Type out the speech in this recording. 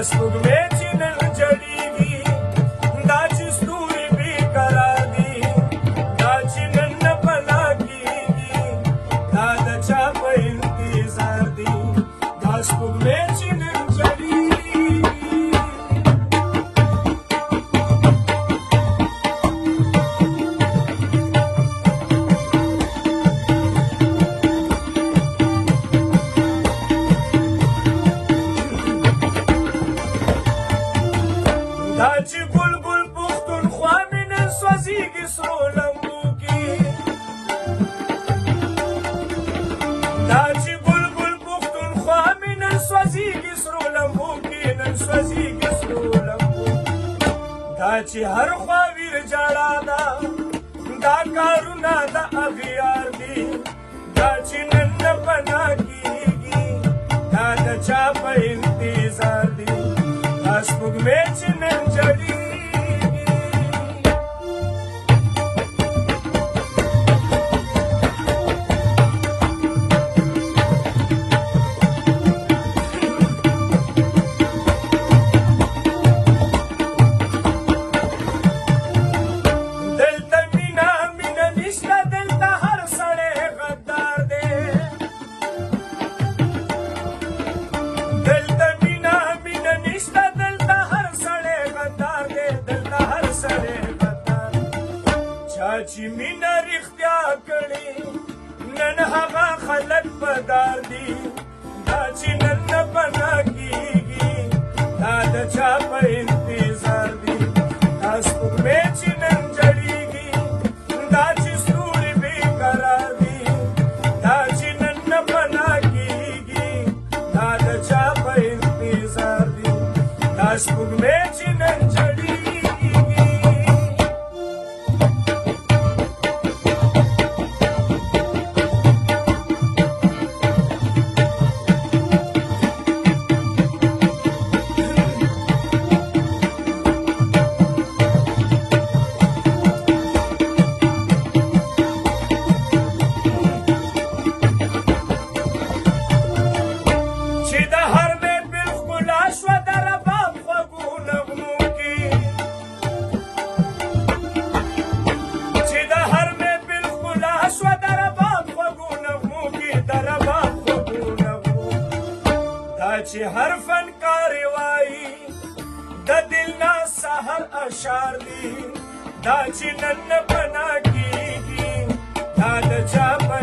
سپوږمۍ چې نن جړېږي دا چې ستوري بېقرار دي دا چې نن نه پناه کېږي دا د چا په انتظار دي دا سپوږمۍ چې نن جړېږي دا چې بلبل پښتونخوا مې نن سوځېږي سرو لمبو کې دا چې بلبل پښتونخوا مې نن سوځېږي سرو لمبو کې نن سوځېږي سرو لمبو دا چې هر خوا ویر جړا ده دا کارونه د اغیار دي دا چې نن نه پناه کېږي دا د چا په انتظار دي دا سپوږمۍ چې نن جړېږي دلته مینه مینه نشته دلته هر سړی غدار دی دلته مینه مینه نشته دلته هر سړی غدار دی دلته هر سړی غدار چا چې مینه رښتیا کړې نن هغه خلک په دار دي دا چې نن نه پناه کېږي دا د چا په انتظار دي دا سپوږمۍ چې نن جړېږي دا چې ستوري بېقرار دي دا چې نن نه پناه کېږي دا د چا په انتظار دي دا سپوږمۍ چې نن جړېږي چې د هر محفل ښکلا شوه د رباب خوږو نغمو کې چې د هر محفل ښکلا شوه د رباب خوږو نغمو کې د رباب خوږو نغمو دا چې هر فنکار وایي د دل نه سحر اشعار دي دا چې نن نه پناه کېږي دا د چا په